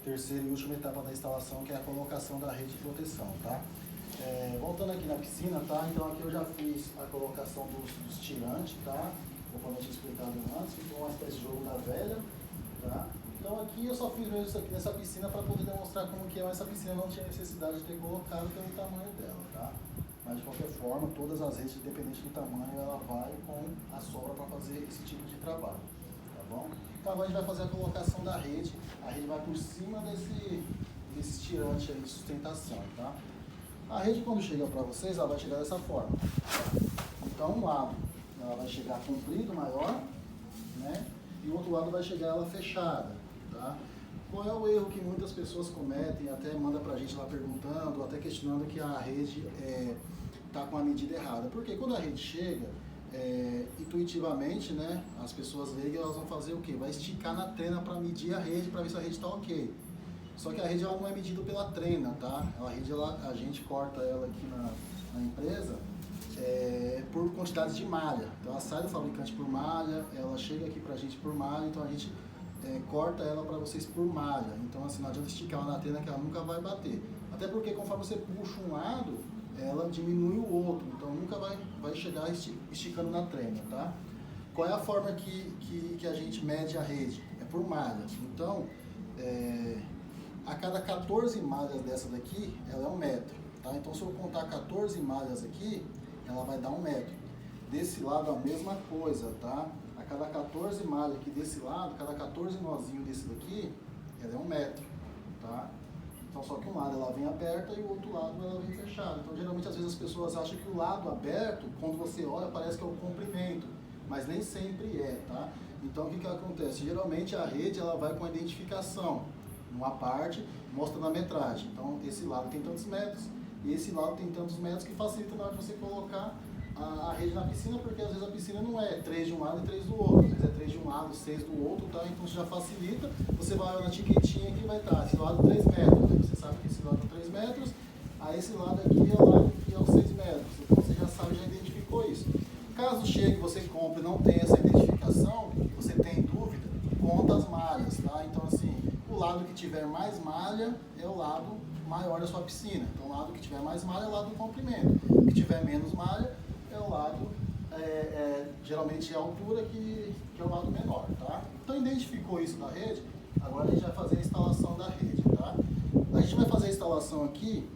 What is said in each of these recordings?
terceira e última etapa da instalação, que é a colocação da rede de proteção, tá? Voltando aqui na piscina, tá? Então aqui eu já fiz a colocação dos tirantes, tá? Conforme eu tinha explicado antes, ficou uma espécie de jogo da velha, tá? Então aqui eu só fiz mesmo isso aqui nessa piscina para poder demonstrar como que é, mas essa piscina não tinha necessidade de ter colocado pelo tamanho dela, tá? Mas de qualquer forma, todas as redes, independente do tamanho, ela vai com a sobra para fazer esse tipo de trabalho, tá bom? Então agora a gente vai fazer a colocação da rede, a rede vai por cima desse tirante aí de sustentação, tá? A rede, quando chega para vocês, ela vai chegar dessa forma. Então um lado ela vai chegar comprido, maior, né? E o outro lado vai chegar ela fechada, tá? Qual é o erro que muitas pessoas cometem, até manda pra gente lá perguntando, até questionando que a rede tá com a medida errada. Porque quando a rede chega, intuitivamente, né, as pessoas leigas elas vão fazer o quê? Vai esticar na trena para medir a rede, para ver se a rede está ok. Só que a rede ela não é medida pela trena, tá? A rede a gente corta ela aqui na empresa por quantidades de malha. Então ela sai do fabricante por malha, ela chega aqui pra gente por malha, então a gente corta ela para vocês por malha. Então assim, não adianta esticar ela na trena que ela nunca vai bater. Até porque conforme você puxa um lado, ela diminui o outro, então nunca vai chegar esticando na trena, tá? Qual é a forma que a gente mede a rede? É por malhas. Então, a cada 14 malhas dessa daqui, ela é 1 metro, tá? Então se eu contar 14 malhas aqui, ela vai dar 1 metro. Desse lado a mesma coisa, tá? A cada 14 malhas aqui desse lado, cada 14 nozinhos desse daqui, ela é 1 metro, tá? Então só que um lado ela vem aberta e o outro lado ela vem fechada. Então geralmente às vezes as pessoas acham que o lado aberto, quando você olha, parece que é o comprimento, mas nem sempre é, tá? Então o que acontece? Geralmente a rede ela vai com a identificação, numa parte mostrando a metragem. Então esse lado tem tantos metros e esse lado tem tantos metros, que facilita na hora de você colocar a rede na piscina, porque às vezes a piscina não é 3 de um lado e 3 do outro, às vezes é 3 de um lado, 6 do outro, tá? Então isso já facilita, você vai olhar na etiquetinha aqui, vai estar esse lado 3 metros, você sabe que esse lado é 3 metros, aí esse lado aqui é o lado que é os 6 metros, então você já sabe, já identificou isso. Caso chegue, você compre e não tenha essa identificação, você tem dúvida, conta as malhas, tá? Então assim, o lado que tiver mais malha é o lado maior da sua piscina, então o lado que tiver mais malha é o lado do comprimento, o que tiver menos malha é o lado, geralmente é a altura que é o lado menor, tá? Então identificou isso da rede, agora a gente vai fazer a instalação da rede, tá? A gente vai fazer a instalação aqui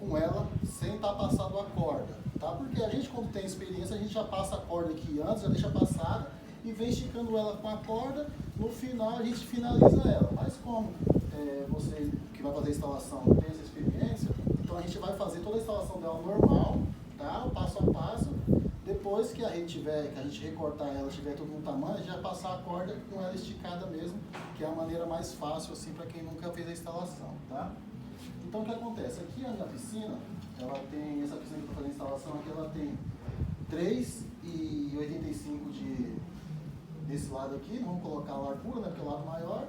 com ela sem estar passado a corda, tá? Porque a gente quando tem experiência, a gente já passa a corda aqui antes, já deixa passada e vem esticando ela com a corda, no final a gente finaliza ela. Mas como você que vai fazer a instalação tem essa experiência, então a gente vai fazer toda a instalação dela normal, tá? O passo a passo. Depois que a rede tiver, que a gente recortar ela, tiver todo no tamanho, a gente vai passar a corda com ela esticada mesmo, que é a maneira mais fácil assim para quem nunca fez a instalação, tá? Então o que acontece? Aqui na piscina, ela tem, essa piscina que eu estou fazendo a instalação aqui, ela tem 3,85 desse lado aqui, não vamos colocar a largura, né, porque é o lado maior,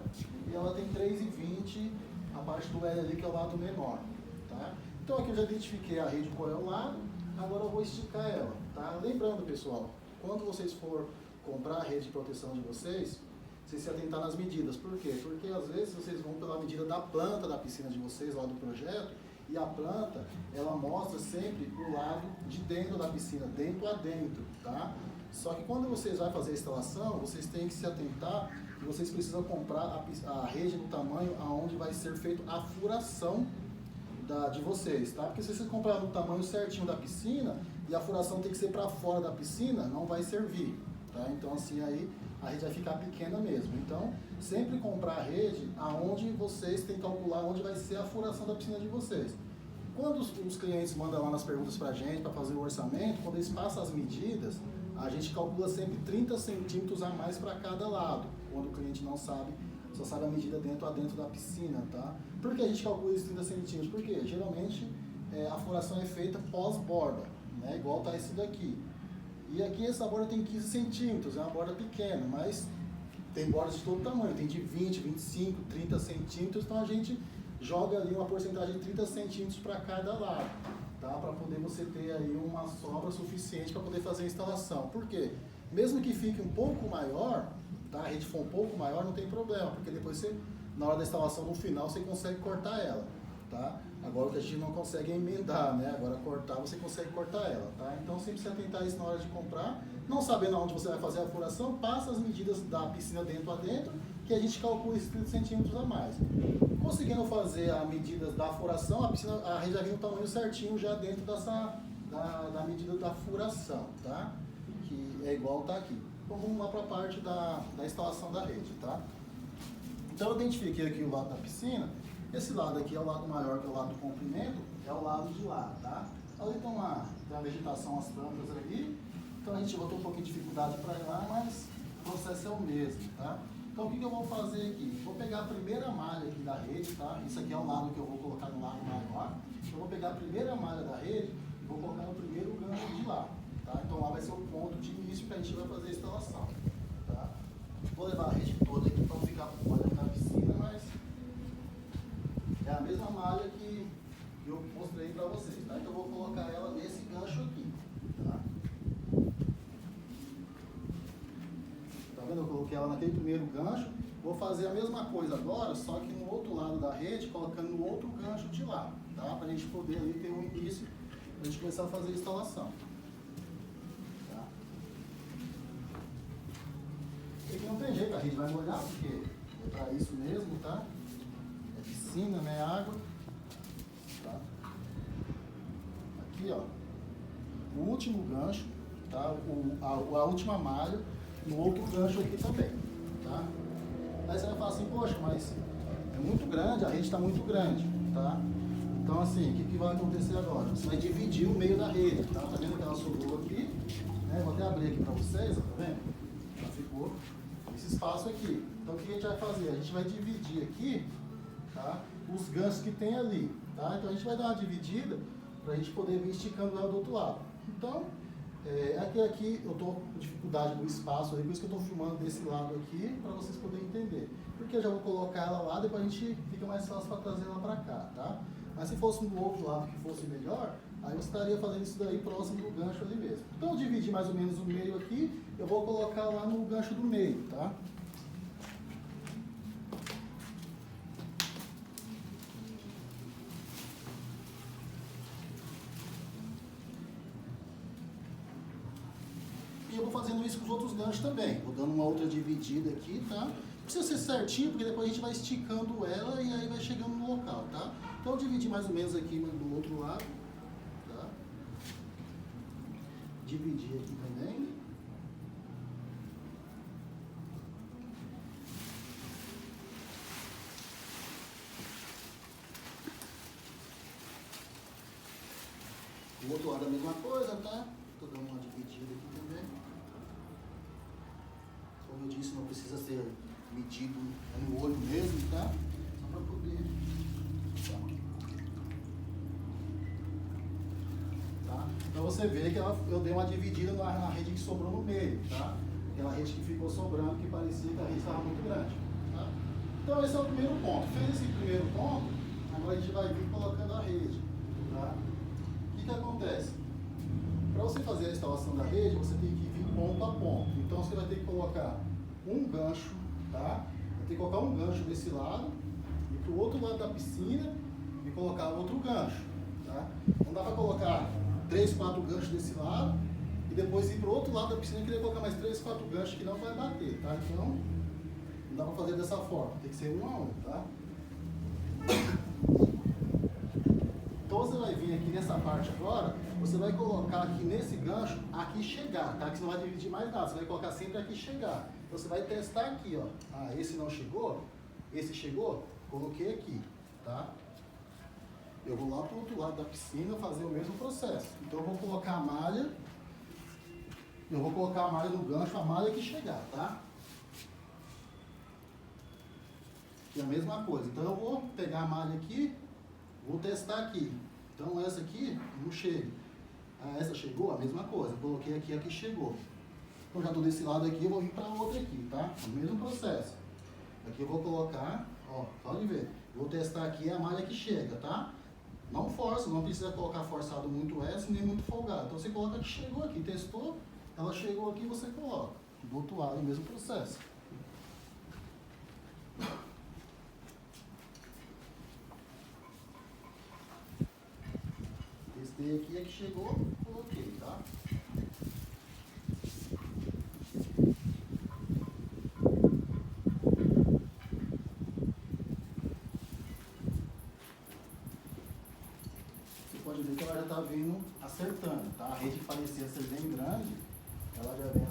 e ela tem 3,20 a parte do L ali, que é o lado menor, tá? Então aqui eu já identifiquei a rede qual é o lado, agora eu vou esticar ela, tá? Lembrando, pessoal, quando vocês for comprar a rede de proteção de vocês se atentar nas medidas. Por quê? Porque às vezes vocês vão pela medida da planta da piscina de vocês, lá do projeto, e a planta, ela mostra sempre o lado de dentro da piscina, dentro a dentro, tá? Só que quando vocês vão fazer a instalação, vocês têm que se atentar que vocês precisam comprar a rede no tamanho aonde vai ser feita a furação de vocês, tá? Porque se vocês comprar no tamanho certinho da piscina e a furação tem que ser para fora da piscina, não vai servir, tá? Então assim aí a rede vai ficar pequena mesmo. Então sempre comprar a rede aonde vocês têm que calcular onde vai ser a furação da piscina de vocês. Quando os clientes mandam lá nas perguntas pra gente para fazer o orçamento, quando eles passam as medidas, a gente calcula sempre 30 centímetros a mais para cada lado, quando o cliente não sabe, só sabe a medida dentro a dentro da piscina, tá? Por que a gente calcula esses 30 centímetros? Porque geralmente a furação é feita pós-borda, né? Igual tá esse daqui. E aqui essa borda tem 15 centímetros, é uma borda pequena, mas tem bordas de todo tamanho, tem de 20, 25, 30 centímetros, então a gente joga ali uma porcentagem de 30 centímetros para cada lado, tá? Para poder você ter aí uma sobra suficiente para poder fazer a instalação. Por quê? Mesmo que fique um pouco maior, tá? A rede for um pouco maior, não tem problema, porque depois você na hora da instalação, no final, você consegue cortar ela, tá? Agora o que a gente não consegue é emendar, né? Agora cortar, você consegue cortar ela, tá? Então sempre se atentar a isso na hora de comprar. Não sabendo aonde você vai fazer a furação, passa as medidas da piscina dentro a dentro, que a gente calcula esses 30 centímetros a mais. Conseguindo fazer a medida da furação, a rede já vem no tamanho certinho já dentro da medida da furação, tá? Que é igual tá aqui. Então vamos lá para a parte da instalação da rede, tá? Então eu identifiquei aqui o lado da piscina. Esse lado aqui é o lado maior, que é o lado do comprimento, é o lado de lá, tá? Ali tem uma vegetação, as plantas ali, então a gente botou um pouquinho de dificuldade para ir lá, mas o processo é o mesmo, tá? Então o que eu vou fazer aqui? Vou pegar a primeira malha aqui da rede, tá? Isso aqui é o lado que eu vou colocar no lado maior. Eu vou pegar a primeira malha da rede e vou colocar no primeiro gancho de lá, tá? Então lá vai ser o ponto de início que a gente vai fazer a instalação, tá? Vou levar a rede toda aqui para não ficar olhando na piscina, mas é a mesma malha que eu mostrei para vocês, tá? Então eu vou colocar ela nesse gancho aqui, tá? Tá vendo? Eu coloquei ela naquele primeiro gancho. Vou fazer a mesma coisa agora, só que no outro lado da rede, colocando no outro gancho de lá, tá? Para a gente poder ali ter um início, para a gente começar a fazer a instalação. Tá? Aqui não tem jeito, a rede vai molhar, porque é para isso mesmo, tá? Piscina, né? Água. Tá? Aqui, ó. O último gancho, tá? A última malha no outro gancho aqui também, tá? Aí você vai falar assim, poxa, mas é muito grande, a rede está muito grande, tá? Então, assim, o que vai acontecer agora? Você vai dividir o meio da rede, tá? Tá vendo que ela sobrou aqui? Né? Vou até abrir aqui para vocês, ó, tá vendo? Já ficou esse espaço aqui. Então, o que a gente vai fazer? A gente vai dividir aqui, tá? Os ganchos que tem ali, tá? Então a gente vai dar uma dividida para a gente poder vir esticando ela do outro lado. Então, aqui eu estou com dificuldade do espaço aí, por isso que eu estou filmando desse lado aqui, para vocês poderem entender. Porque eu já vou colocar ela lá, depois a gente fica mais fácil para trazer ela para cá, tá? Mas se fosse do outro lado que fosse melhor, aí você estaria fazendo isso daí próximo do gancho ali mesmo. Então eu dividi mais ou menos o meio aqui, eu vou colocar lá no gancho do meio, tá? E eu vou fazendo isso com os outros ganchos também. Vou dando uma outra dividida aqui, tá? Não precisa ser certinho, porque depois a gente vai esticando ela e aí vai chegando no local, tá? Então eu dividi mais ou menos aqui do outro lado, tá? Dividi aqui também. Do outro lado a mesma coisa, tá? Tô dando uma dividida aqui também. Como eu disse, não precisa ser medido no olho mesmo, tá? Só para poder. Tá? Então você vê que eu dei uma dividida na rede que sobrou no meio, tá? Aquela rede que ficou sobrando, que parecia que a rede estava muito grande. Tá? Então esse é o primeiro ponto. Fez esse primeiro ponto, agora a gente vai vir colocando a rede. Tá? O que acontece? Para você fazer a instalação da rede, você tem que vir ponto a ponto. Então você vai ter que colocar um gancho, tá? Vai ter que colocar um gancho desse lado e para o outro lado da piscina e colocar outro gancho, tá? Não dá para colocar 3, 4 ganchos desse lado e depois ir para o outro lado da piscina e querer colocar mais 3, 4 ganchos que não vai bater, tá? Então não dá para fazer dessa forma, tem que ser um a um, tá? Então você vai vir aqui nessa parte agora, você vai colocar aqui nesse gancho, aqui chegar, tá? Que você não vai dividir mais nada, você vai colocar sempre aqui chegar. Então você vai testar aqui, ó. Ah, esse não chegou, esse chegou, coloquei aqui, tá? Eu vou lá pro outro lado da piscina fazer o mesmo processo. Então eu vou colocar a malha, no gancho, a malha que chegar, tá? E a mesma coisa. Então eu vou pegar a malha aqui, vou testar aqui. Então essa aqui não chega. Ah, essa chegou? A mesma coisa. Coloquei aqui, aqui chegou. Então já estou desse lado aqui, eu vou vir para outra aqui, tá? O mesmo processo. Aqui eu vou colocar, ó, pode ver. Vou testar aqui a malha que chega, tá? Não força, não precisa colocar forçado muito essa nem muito folgado. Então você coloca que chegou aqui, testou, ela chegou aqui, você coloca. Do outro lado, o mesmo processo. Veio aqui, é que chegou, coloquei, tá? Você pode ver que ela já está vindo acertando, tá? A rede que parecia ser bem grande, ela já vem